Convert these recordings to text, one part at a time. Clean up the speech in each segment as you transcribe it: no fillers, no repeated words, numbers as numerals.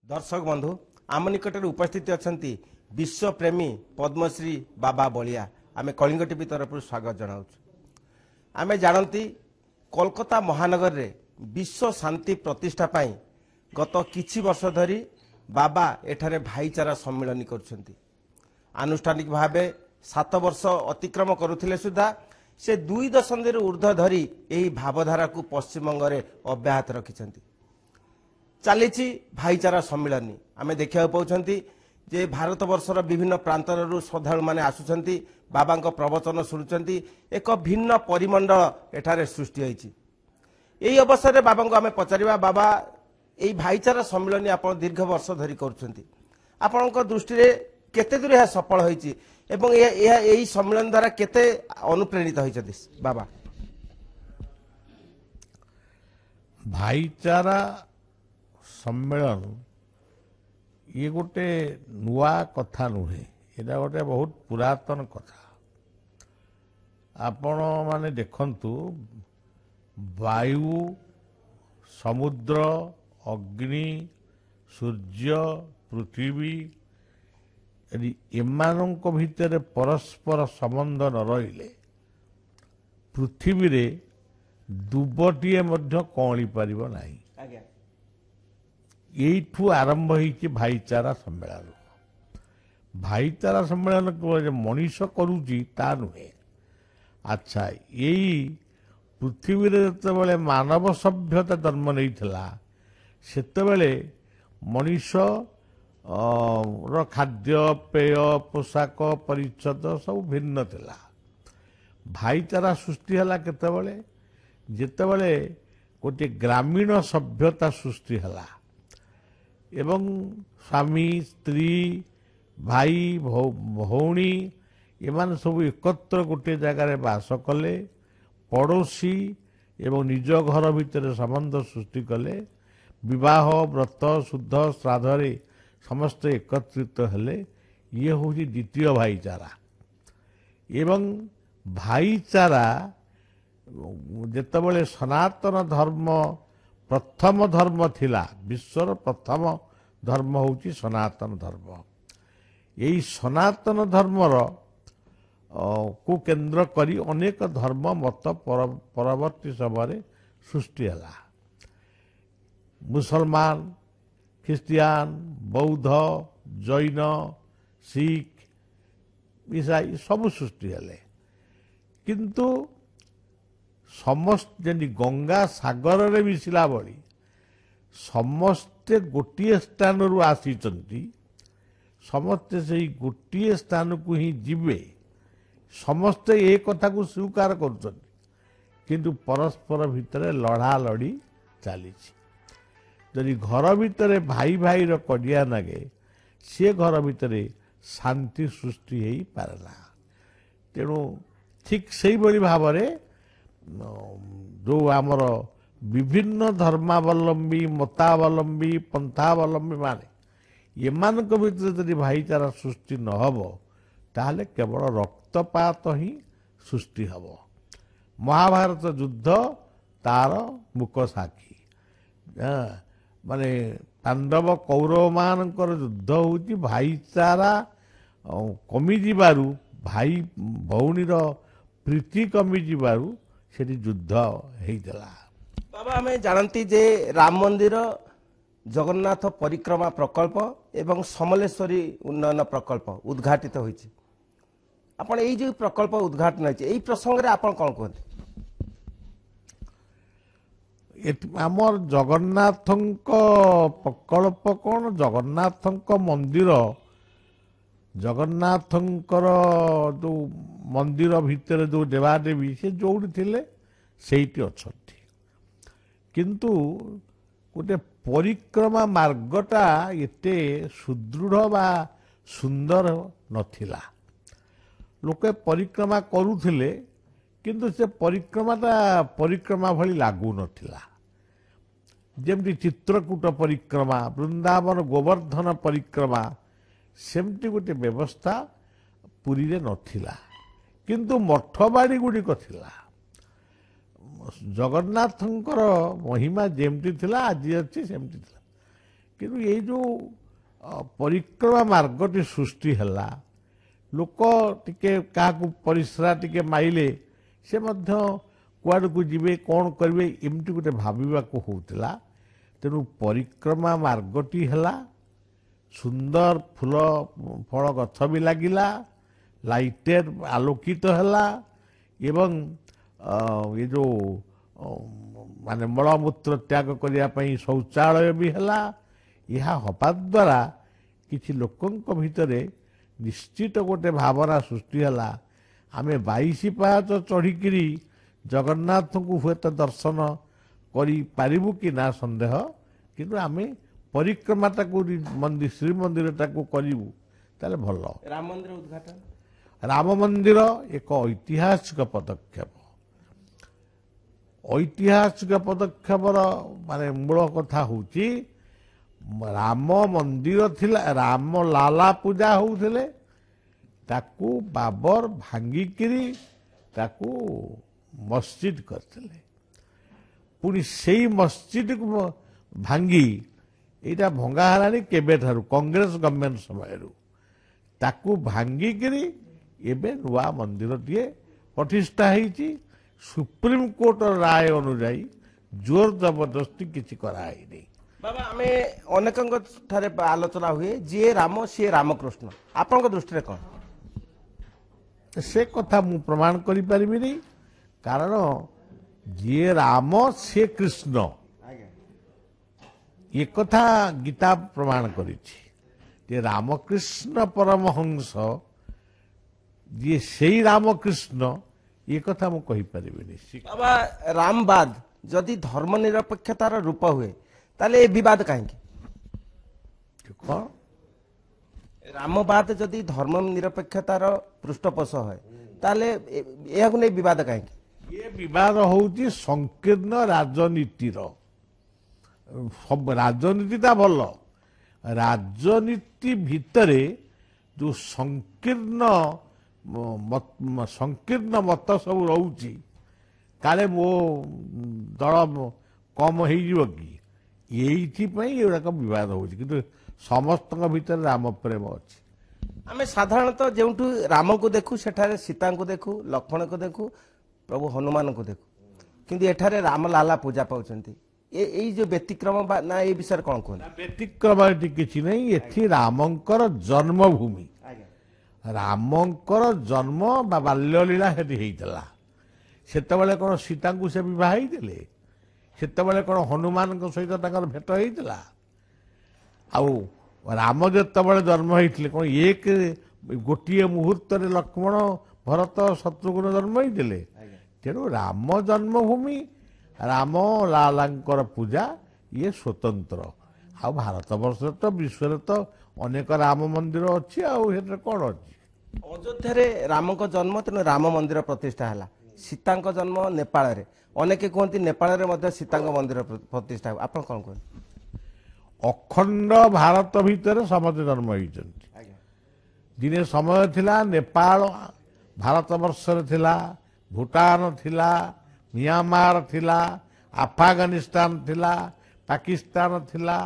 दर्शक बंधु आम निकट उपस्थित अच्छा विश्वप्रेमी पद्मश्री बाबा बलिया आम कलिंग टीवी तरफ स्वागत जनाऊ आम जानती कोलकाता महानगर रे विश्व शांति प्रतिष्ठा पाई गत किछि वर्ष धरी बाबा एठारे भाईचारा सम्मिलन कर आनुष्ठानिक भावे 7 वर्ष अतिक्रम करुथिले सुधा से 2 दशंधि ऊर्ध्व धरी यही भावधारा को पश्चिमबंग में अब्याहत रखिछंती चली भाईचारा सम्मिलन आम देखा पाँच जे भारत वर्षर विभिन्न प्रांतर श्रद्धालु मैंने आसुंच बाबा प्रवचन शुणुंट एक भिन्न परिमंडल एठारे सृष्टि होती यही अवसर में बाबा को आम पचारा बाबा यही भाईचारा सम्मिलन आप दीर्घ वर्ष धरी कर दृष्टि केते दूर यह सफल होती एवं यही सम्मिलन द्वारा केते अनुप्रेरित होती बाबा भाईचारा सम्मेलन ये गोटे नुआ कथा नुहे ये गोटे बहुत पुरातन कथा आपण माने देखंतु वायु समुद्र अग्नि सूर्य पृथ्वी यदि एमानक भितर परस्पर संबंध न रहिले पृथ्वी रे दुबटीए मध्य कौली पारिबो नाही यू आरंभ होती भाईचारा सम्मेलन भाईचारा सम्मेलन केवल मनीष करुची ता नुहे अच्छा यही पृथ्वी जिते मानव सभ्यता जन्म नहीं सेतबेले मनीष खाद्य पेय पोशाक परिच्छद सब भिन्न थिला भाईचारा सृष्टि हला केतेबेले जेतेबेले गोटे ग्रामीण सभ्यता सृष्टि हला एवं स्वामी स्त्री भाई भौणी एमान सब एकत्र गोटे जगार बास कले पड़ोशी एवं निज घर भितर संबंध सृष्टि कले विवाह व्रत शुद्ध श्राद्धरे समस्त एकत्रित हेले ये हूँ द्वितीय भाईचारा एवं भाईचारा जेतेबेले सनातन धर्म प्रथम धर्म थिला विश्वर प्रथम धर्म होची सनातन धर्म यही सनातन धर्मर को केंद्र करी अनेक धर्म मत परवर्ती समय सृष्टि हला मुसलमान ख्रिस्टियान बौद्ध जैन सिख ईसाई सब सृष्टि हेले किंतु समस्त जमी गंगा सागर रे मिशिला बड़ी समस्ते गोटे स्थान रु आसी समस्ते से गोटे स्थान को ही जीवे समस्ते ए कथा को स्वीकार कर किंतु परस्पर भितर लड़ा लड़ी चली जदि घर भितर भाई भाई कड़िया नागे सी घर भितर शांति सृष्टि हो पारेना तेणु ठीक से भाव में जो आमर विभिन्न धर्मावलंबी मतावलंबी पंथावलंबी माने एमानक भितर यदि भाईचारा सृष्टि न हबो ताहले केवल रक्तपात ही सृष्टि हबो महाभारत युद्ध तार मुक साक्षी माने पांडव कौरव मानकर युद्ध होती भाईचारा कमी जिबारु भाई भौणीर प्रीति कमी जिबारु सेठी युद्ध होइतला बाबा हमें जानती जे राम मंदिर जगन्नाथ परिक्रमा प्रकल्प एवं समलेश्वरी उन्नयन प्रकल्प उद्घाटित होइछि आपण एई जे प्रकल्प उद्घाटन होइछि एई प्रसंग रे आपण कोन कहते आमर जगन्नाथंक प्रकल्प कौन जगन्नाथंक मंदिर जगन्नाथंकर जो मंदिर भितर जो देवादेवी से जोड़ी थिले सेठी अछंती किंतु गोटे परिक्रमा मार्गटा एते सुदृढ़ बा सुंदर नथिला लोके परिक्रमा करुथिले किंतु से परिक्रमाटा परिक्रमा भली लागू नथिला जेमती चित्रकूट परिक्रमा वृंदावन गोवर्धन परिक्रमा सेमती गोटे व्यवस्था पुरी रे नथिला किंतु मठबाड़ी गुड़िक थिला जगन्नाथंकर महिमा जेमती थिला आज अच्छी सेमती थिला କିନ୍ତୁ ଏଇ ଯୋଉ ପରିକ୍ରମା ମାର୍ଗଟି ସୃଷ୍ଟି ହେଲା, ଲୋକ ଟିକେ କାହାକୁ ପରିସ୍ରା ଟିକେ ମାଇଲେ ସେ ମଧ୍ୟ କୁଆଡ଼କୁ ଯିବେ, କ'ଣ କରିବେ, ଏମିତି ଗୋଟେ ଭାବିବାକୁ ହେଉଥିଲା। ତେଣୁ ପରିକ୍ରମା ମାର୍ଗଟି ହେଲା, ସୁନ୍ଦର ଫୁଲ ଫଳ ଗଛ ବି ଲାଗିଲା, ଲାଇଟେଡ୍ ଆଲୋକିତ ହେଲା ଏବଂ ଏ ଯେଉଁ ମାନେ ମଳମୂତ୍ର ତ୍ୟାଗ କରିବା ପାଇଁ ଶୌଚାଳୟ ବି ହେଲା। ଏହା ହେବା ଦ୍ୱାରା କିଛି ଲୋକଙ୍କ ଭିତରେ ନିଶ୍ଚିତ ଗୋଟେ ଭାବନା ସୃଷ୍ଟି ହେଲା, ଆମେ 22 ପାହାଚ ଚଢ଼ିକିରି ଜଗନ୍ନାଥଙ୍କୁ ହୁଏତ ଦର୍ଶନ କରିପାରିବୁ କି ନା ସନ୍ଦେହ, କିନ୍ତୁ ଆମେ ପରିକ୍ରମାଟାକୁ ଶ୍ରୀମନ୍ଦିରଟାକୁ କରିବୁ ତାହେଲେ ଭଲ। ରାମ ମନ୍ଦିର ଉଦ୍ଘାଟନ, ରାମ ମନ୍ଦିର ଏକ ଐତିହାସିକ ପଦକ୍ଷେପ। ଐତିହାସିକ ପଦକ୍ଷେପର ମାନେ ମୂଳ କଥା ହେଉଛି ରାମ ମନ୍ଦିର ଥିଲା, ରାମ ଲାଲା ପୂଜା ହେଉଥିଲେ, ତାକୁ ବାବର ଭାଙ୍ଗିକିରି ତାକୁ ମସଜିଦ କରିଥିଲେ। ପୁଣି ସେଇ ମସଜିଦକୁ ଭାଙ୍ଗି, ଏଇଟା ଭଙ୍ଗା ହେଲାଣି କେବେଠାରୁ, କଂଗ୍ରେସ ଗଭର୍ଣ୍ଣମେଣ୍ଟ ସମୟରୁ, ତାକୁ ଭାଙ୍ଗିକିରି ଏବେ ନୂଆ ମନ୍ଦିରଟିଏ ପ୍ରତିଷ୍ଠା ହେଇଛି। ସୁପ୍ରିମକୋର୍ଟର ରାୟ ଅନୁଯାୟୀ ଜୋର ଜବରଦସ୍ତି କିଛି କରାହେଇନି। ବାବା, ଆମେ ଅନେକଙ୍କ ଠାରେ ଆଲୋଚନା ହୁଏ ଯିଏ ରାମ ସିଏ ରାମକୃଷ୍ଣ, ଆପଣଙ୍କ ଦୃଷ୍ଟିରେ କ'ଣ? ସେ କଥା ମୁଁ ପ୍ରମାଣ କରିପାରିବିନି, କାରଣ ଯିଏ ରାମ ସିଏ କୃଷ୍ଣ, ଏ କଥା ଗୀତା ପ୍ରମାଣ କରିଛି। ଯେ ରାମକୃଷ୍ଣ ପରମହଂସ ଯିଏ ସେଇ ରାମକୃଷ୍ଣ, ଏ କଥା ମୁଁ କହିପାରିବିନି। ବାବା, ରାମବାଦ ଯଦି ଧର୍ମ ନିରପେକ୍ଷତାର ରୂପ ହୁଏ ତାହେଲେ ଏ ବିବାଦ କାହିଁକି? କ'ଣ ରାମବାଦ ଯଦି ଧର୍ମ ନିରପେକ୍ଷତାର ପୃଷ୍ଠପୋଷ ହୁଏ ତାହେଲେ ଏହାକୁ ନେଇ ବିବାଦ କାହିଁକି? ଏ ବିବାଦ ହେଉଛି ସଂକୀର୍ଣ୍ଣ ରାଜନୀତିର। ରାଜନୀତିଟା ଭଲ, ରାଜନୀତି ଭିତରେ ଯେଉଁ ସଂକୀର୍ଣ୍ଣ ମତ ସବୁ ରହୁଛି, କାଳେ ମୋ ଦଳ କମ ହେଇଯିବ କି, ଏଇଥିପାଇଁ ଏଗୁଡ଼ାକ ବିବାଦ ହେଉଛି। କିନ୍ତୁ ସମସ୍ତଙ୍କ ଭିତରେ ରାମ ପ୍ରେମ ଅଛି। ଆମେ ସାଧାରଣତଃ ଯେଉଁଠୁ ରାମଙ୍କୁ ଦେଖୁ ସେଠାରେ ସୀତାଙ୍କୁ ଦେଖୁ, ଲକ୍ଷ୍ମଣଙ୍କୁ ଦେଖୁ, ପ୍ରଭୁ ହନୁମାନଙ୍କୁ ଦେଖୁ, କିନ୍ତୁ ଏଠାରେ ରାମଲାଲା ପୂଜା ପାଉଛନ୍ତି। ଏଇ ଯୋଉ ବ୍ୟତିକ୍ରମ ବା ନା, ଏ ବିଷୟରେ କ'ଣ କୁହନ୍ତି? ବ୍ୟତିକ୍ରମ ଏଠି କିଛି ନାହିଁ, ଏଠି ରାମଙ୍କର ଜନ୍ମଭୂମି। ରାମଙ୍କର ଜନ୍ମ ବା ବାଲ୍ୟଲୀଳା ସେଠି ହେଇଥିଲା। ସେତେବେଳେ କ'ଣ ସୀତାଙ୍କୁ ସେ ବିବାହ ହେଇଥିଲେ? ସେତେବେଳେ କ'ଣ ହନୁମାନଙ୍କ ସହିତ ତାଙ୍କର ଭେଟ ହେଇଥିଲା? ଆଉ ରାମ ଯେତେବେଳେ ଜନ୍ମ ହେଇଥିଲେ କ'ଣ ଗୋଟିଏ ମୁହୂର୍ତ୍ତରେ ଲକ୍ଷ୍ମଣ, ଭରତ, ଶତ୍ରୁଘ୍ନ ଜନ୍ମ ହେଇଥିଲେ? ତେଣୁ ରାମ ଜନ୍ମଭୂମି, ରାମ ଲାଲାଙ୍କର ପୂଜା ଇଏ ସ୍ୱତନ୍ତ୍ର। ଆଉ ଭାରତ ବର୍ଷରେ ତ, ବିଶ୍ୱରେ ତ ଅନେକ ରାମ ମନ୍ଦିର ଅଛି, ଆଉ ସେଥିରେ କ'ଣ ଅଛି? ଅଯୋଧ୍ୟାରେ ରାମଙ୍କ ଜନ୍ମ, ତେଣୁ ରାମ ମନ୍ଦିର ପ୍ରତିଷ୍ଠା ହେଲା। ସୀତାଙ୍କ ଜନ୍ମ ନେପାଳରେ, ଅନେକେ କୁହନ୍ତି ନେପାଳରେ ମଧ୍ୟ ସୀତାଙ୍କ ମନ୍ଦିର ପ୍ରତିଷ୍ଠା ହେବ, ଆପଣ କ'ଣ କୁହନ୍ତି? ଅଖଣ୍ଡ ଭାରତ ଭିତରେ ସମସ୍ତେ ଜନ୍ମ ହେଇଛନ୍ତି। ଦିନେ ସମୟ ଥିଲା ନେପାଳ ଭାରତ ବର୍ଷରେ ଥିଲା, ଭୁଟାନ ଥିଲା, ମିଆଁମାର ଥିଲା, ଆଫଗାନିସ୍ତାନ ଥିଲା, ପାକିସ୍ତାନ ଥିଲା,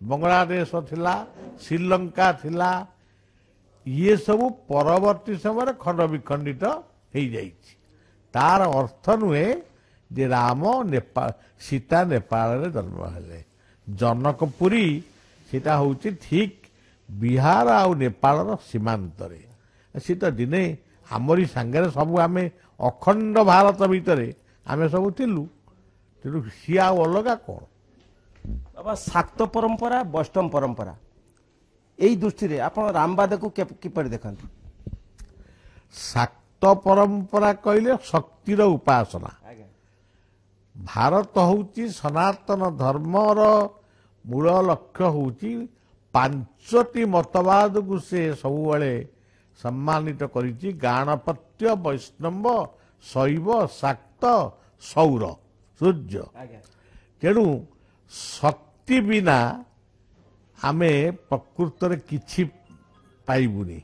ବାଂଲାଦେଶ ଥିଲା, ଶ୍ରୀଲଙ୍କା ଥିଲା। ଇଏ ସବୁ ପରବର୍ତ୍ତୀ ସମୟରେ ଖଣ୍ଡ ବିଖଣ୍ଡିତ ହେଇଯାଇଛି। ତାର ଅର୍ଥ ନୁହେଁ ଯେ ରାମ ସୀତା ନେପାଳରେ ଜନ୍ମ ହେଲେ। ଜନକପୁରୀ ସେଟା ହେଉଛି ଠିକ୍ ବିହାର ଆଉ ନେପାଳର ସୀମାନ୍ତରେ। ସେ ତ ଦିନେ ଆମରି ସାଙ୍ଗରେ ସବୁ, ଆମେ ଅଖଣ୍ଡ ଭାରତ ଭିତରେ ଆମେ ସବୁ ଥିଲୁ, ତେଣୁ ସିଏ ଆଉ ଅଲଗା କ'ଣ? ବାବା, ଶାକ୍ତ ପରମ୍ପରା, ବୈଷ୍ଣବ ପରମ୍ପରା, ଏଇ ଦୃଷ୍ଟିରେ ଆପଣ ରାମବାଦକୁ କିପରି ଦେଖନ୍ତି? ଶାକ୍ତ ପରମ୍ପରା କହିଲେ ଶକ୍ତିର ଉପାସନା। ଭାରତ ହେଉଛି ସନାତନ ଧର୍ମର ମୂଳ ଲକ୍ଷ୍ୟ ହେଉଛି 5ଟି ମତବାଦକୁ ସେ ସବୁବେଳେ ସମ୍ମାନିତ କରିଛି। ଗାଣପତ୍ୟ, ବୈଷ୍ଣବ, ଶୈବ, ଶାକ୍ତ, ସୌର, ସୂର୍ଯ୍ୟ। ତେଣୁ ଶକ୍ତି ବିନା ଆମେ ପ୍ରକୃତରେ କିଛି ପାଇବୁନି।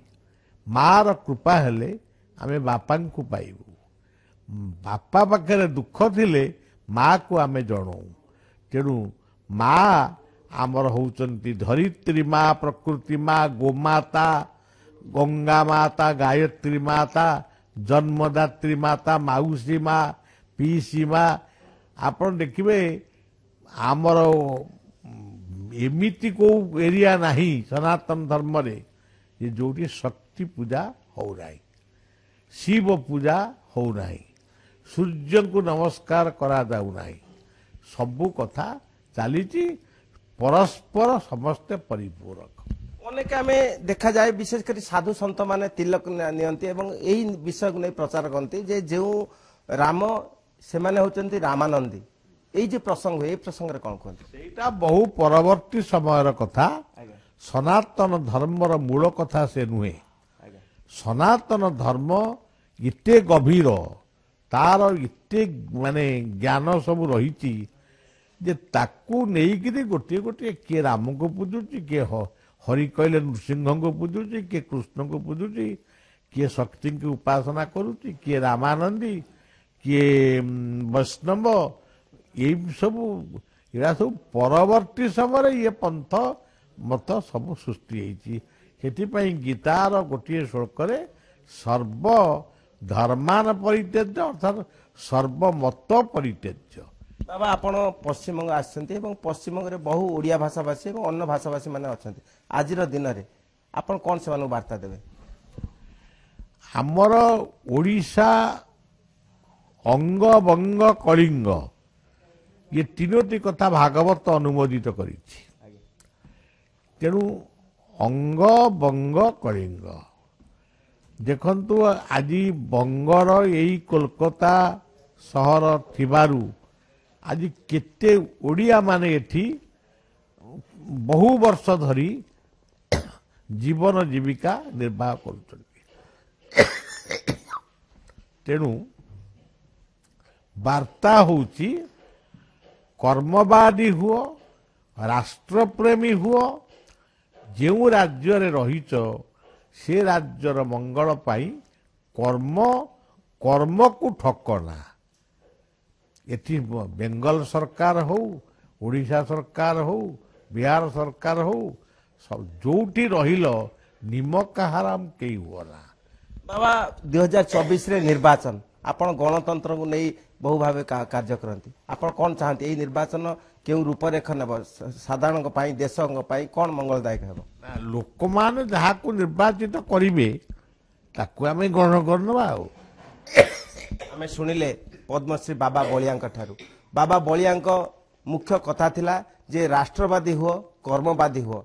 ମାର କୃପା ହେଲେ ଆମେ ବାପାଙ୍କୁ ପାଇବୁ। ବାପା ପାଖରେ ଦୁଃଖ ଥିଲେ ମାକୁ ଆମେ ଜଣଉ। ତେଣୁ ମା आमर होउचंती धरित्री माँ प्रकृति माँ गोमाता गंगा माता गायत्री माता जन्मदात्री माता माउसी माँ पीसी माँ आपण देखिए आमर एमिति को एरिया नहीं सनातन धर्म रे ये जोटी शक्ति पूजा हो रही शिव पूजा हो नहीं सूर्य को नमस्कार करा जाऊ नहीं सबू कथा चली परस्पर समस्ते परिपूरक अनेक आम देखा जाए विशेषकर साधु सन्त माने तिलक नियंती एवं यही विषय को नहीं प्रचार करती जे जो राम से माने होचंती रामानंदी ये जो प्रसंग हुए प्रसंग रे कौन कहते सेटा बहु परवर्ती समय कथा सनातन धर्मर मूल कथा से नुहे सनातन धर्म इते गभीर तार इते माने ज्ञान सब रही जे ताकू नहीं गोटे गोटे किए राम को पूजुची किए हरि कहले नृसिंह को पूजुची किए कृष्ण को पूजुची किए शक्ति की उपासना करुची किए रामानंदी किए वैष्णव ये सब इरा सब परवर्ती समय ये पंथ मत सब सृष्टि होती गीतार गोटे श्लोक सर्व धर्मान परित्यज्य अर्थात सर्वमत परित्यज्य बाबा आपण पश्चिमबंग आसछन्ती पश्चिमबंग रे बहु ओडिया भाषाभाषी और अन्य भाषाभाषी माने अछन्ती आजिर दिन रे आपण कौन से वार्ता देवे आमर ओडिशा अंग बंग कलिंग ये तीनोटी कथा भागवत अनुमोदित करिछि तेणु अंग बंग कलिंग देखंतु आज बंगर यही कोलकाता सहर थिबारु आज केते ओडिया माने एठी बहु वर्ष धरी जीवन जीविका निर्वाह करुछन्ति तेणु वार्ता होउची कर्मवादी हुओ राष्ट्रप्रेमी हुओ जो राज्य रे रहिच से राज्यर मंगल पाई कर्म कर्म को ठकना एटी बेंगल सरकार हो ओडिशा सरकार हो बिहार सरकार हो सब जोटी रहिलो निमक हराम कई हुआ बाबा 2024 रे निर्वाचन आपण गणतंत्र को नहीं बहु भाव कार्य करती आपण कौन चाहते यही निर्वाचन केउ रूपरेखा नेब साधारण देश कौन मंगलदायक हेब लोक माने जहा को निर्वाचित करिवे ताकू आमे ग्रहण करनबा आमे सुनिले पद्मश्री बाबा बलियांक ठारू बाबा बलियांक मुख्य कथा थिला जे राष्ट्रवादी हुओ कर्मवादी हुओ